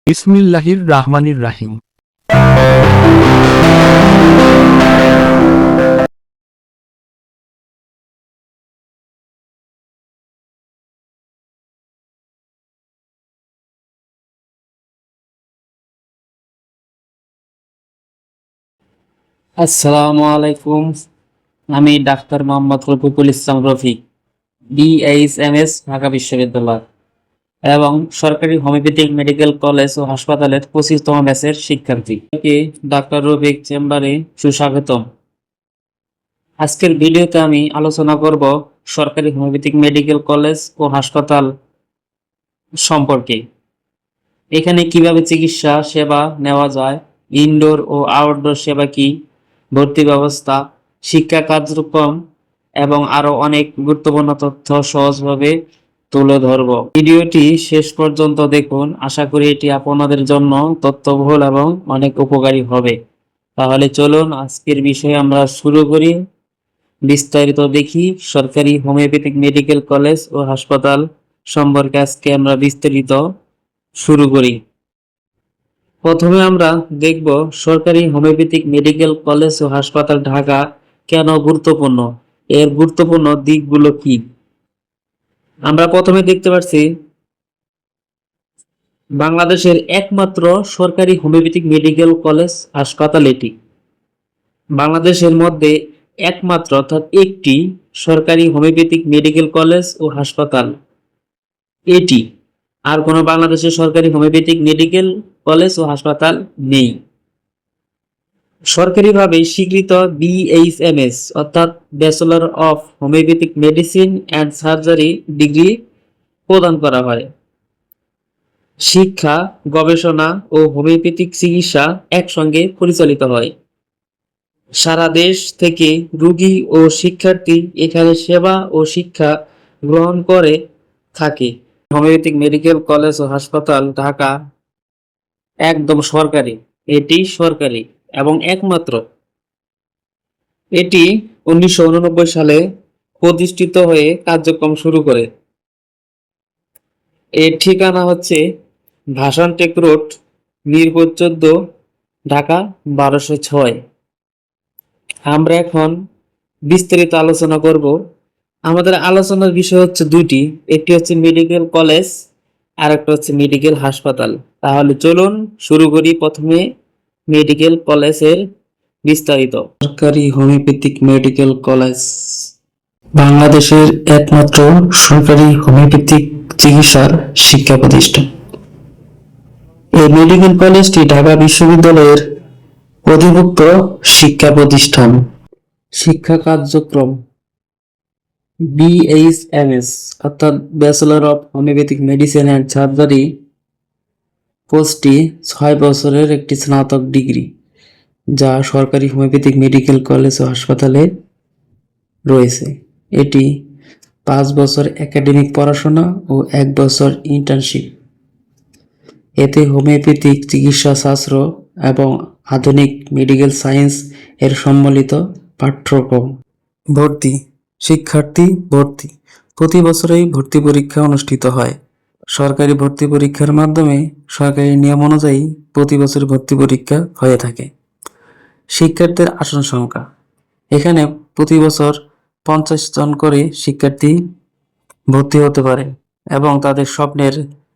বিসমিল্লাহির রাহমানির রাহিম। আসসালামু আলাইকুম। আমি ডাক্তার মোহাম্মদ রফিকুল ইসলাম রফিক, বিএইচএমএস, ঢাকা বিশ্ববিদ্যালয় এবং সরকারি হোমিওপ্যাথিক মেডিকেল কলেজ ও হাসপাতালের 25তম ব্যাচের শিক্ষার্থী। ডাক্তার রফিক চেম্বারে সুস্বাগতম। আজকের ভিডিওতে আমি আলোচনা করব সরকারি হোমিওপ্যাথিক মেডিকেল কলেজ ও হাসপাতাল সম্পর্কে। এখানে কিভাবে চিকিৎসা সেবা নেওয়া যায়, ইনডোর ও আউটডোর সেবা কি, ভর্তি ব্যবস্থা, শিক্ষা কার্যক্রম এবং আরো অনেক গুরুত্বপূর্ণ তথ্য সহজভাবে তুলে ধরব। ভিডিওটি শেষ পর্যন্ত দেখুন, আশা করি এটি আপনাদের জন্য তথ্যবহুল এবং অনেক উপকারী হবে। তাহলে চলুন আজকের বিষয়ে আমরা শুরু করি। বিস্তারিত দেখি সরকারি হোমিওপ্যাথিক মেডিকেল কলেজ ও হাসপাতাল সম্পর্কে আজকে আমরা বিস্তারিত শুরু করি। প্রথমে আমরা দেখব সরকারি হোমিওপ্যাথিক মেডিকেল কলেজ ও হাসপাতাল ঢাকা কেন গুরুত্বপূর্ণ, এর গুরুত্বপূর্ণ দিকগুলো কি। আমরা প্রথমে দেখতে পাচ্ছি বাংলাদেশের একমাত্র সরকারি হোমিওপ্যাথিক মেডিকেল কলেজ হাসপাতাল এটি। বাংলাদেশের মধ্যে একমাত্র অর্থাৎ একটি সরকারি হোমিওপ্যাথিক মেডিকেল কলেজ ও হাসপাতাল এটি। আর কোনো বাংলাদেশের সরকারি হোমিওপ্যাথিক মেডিকেল কলেজ ও হাসপাতাল নেই। সরকারিভাবে স্বীকৃত বিএইচএমএস অর্থাৎ bachelor of homeopathic medicine and surgery degree প্রদান করা হয়। শিক্ষা, গবেষণা ও হোমিওপ্যাথিক চিকিৎসা একসঙ্গে পরিচালিত হয়। সারা দেশ থেকে রোগী ও শিক্ষার্থী এখানে সেবা ও শিক্ষা গ্রহণ করে থাকে। হোমিওপ্যাথিক মেডিকেল কলেজ ও হাসপাতাল ঢাকা একদম সরকারি, এটি সরকারি এবং একমাত্র। এটি 1989 সালে প্রতিষ্ঠিত হয়ে কার্যক্রম শুরু করে। এর ঠিকানা হচ্ছে ভাসান টেক রোড, মিরপুর 14, ঢাকা 1206। আমরা এখন বিস্তারিত আলোচনা করব। আমাদের আলোচনার বিষয় হচ্ছে দুইটি, একটি হচ্ছে মেডিকেল কলেজ আর একটা হচ্ছে মেডিকেল হাসপাতাল। তাহলে চলুন শুরু করি প্রথমে মেডিকেল কলেজের বিস্তারিত। সরকারি হোমিওপ্যাথিক মেডিকেল কলেজ বাংলাদেশের একমাত্র সরকারি হোমিওপ্যাথিক চিকিৎসার শিক্ষা প্রতিষ্ঠান। এই মেডিকেল কলেজটি ঢাকা বিশ্ববিদ্যালয়ের অধিভুক্ত শিক্ষা প্রতিষ্ঠান। শিক্ষা কার্যক্রম বিএইচএমএস অর্থাৎ bachelor of homeopathic medicine and surgery কোর্সটি 6 বছরের একটি স্নাতক ডিগ্রি, যা সরকারি হোমিওপ্যাথিক মেডিকেল কলেজ ও হাসপাতালে রয়েছে। এটি 5 বছর একাডেমিক পড়াশোনা ও 1 বছর ইন্টার্নশিপ। এতে হোমিওপ্যাথিক চিকিৎসা শাস্ত্র এবং আধুনিক মেডিকেল সায়েন্স এর সম্মিলিত পাঠ্যক্রম। ভর্তি, শিক্ষার্থী ভর্তি প্রতি বছরেই ভর্তি পরীক্ষা অনুষ্ঠিত হয়। সরকারি ভর্তি পরীক্ষার মাধ্যমে সরকারি নিয়ম অনুযায়ী প্রতি বছর ভর্তি পরীক্ষা হয়ে থাকে। শিক্ষার্থীর আসন সংখ্যা, এখানে প্রতি বছর 50 জন করে শিক্ষার্থী ভর্তি হতে পারে এবং তাদের স্বপ্নের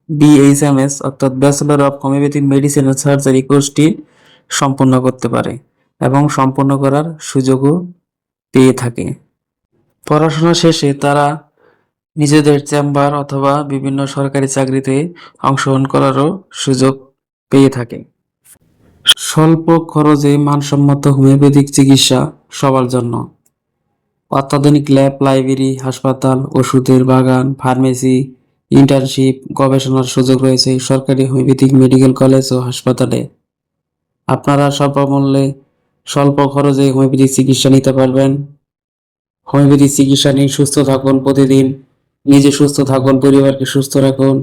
বিএইচএমএস অর্থাৎ bachelor of homeopathic medicine and surgery কোর্সটি সম্পূর্ণ করতে পারে এবং সম্পূর্ণ করার সুযোগও পেয়ে থাকে। পড়াশোনা শেষে তারা নিজেদের চেম্বার অথবা বিভিন্ন সরকারি চাকরিতে অংশগ্রহণ করারও সুযোগ পেয়ে থাকে। স্বল্প খরচে মানসম্মত হোমিওপ্যাথিক চিকিৎসা সবার জন্য। অত্যাধুনিক ল্যাব, লাইব্রেরি, হাসপাতাল, ওষুধের বাগান, ফার্মেসি, ইন্টার্নশিপ, গবেষণার সুযোগ রয়েছে সরকারি হোমিওপ্যাথিক মেডিকেল কলেজ ও হাসপাতালে। আপনারা স্বল্পমূল্যে স্বল্প খরচে হোমিওপ্যাথিক চিকিৎসা নিতে পারবেন। হোমিওপ্যাথিক চিকিৎসা নিয়ে সুস্থ থাকুন, প্রতিদিন নিজে সুস্থ থাকুন, পরিবারকে সুস্থ রাখুন।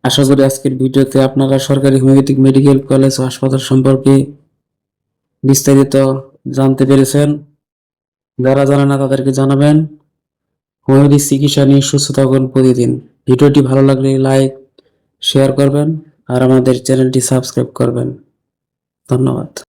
আশা করি আজকের ভিডিওতে আপনারা সরকারি হোমিওপ্যাথিক মেডিকেল কলেজ ও হাসপাতাল সম্পর্কে বিস্তারিত জানতে পেরেছেন। যারা জানে না তাদেরকে জানাবেন। হোমিওপ্যাথিক চিকিৎসা নিয়ে সুস্থ থাকুন প্রতিদিন। ভিডিওটি ভালো লাগলে লাইক, শেয়ার করবেন। আর আমাদের চ্যানেলটি সাবস্ক্রাইব করবেন। ধন্যবাদ।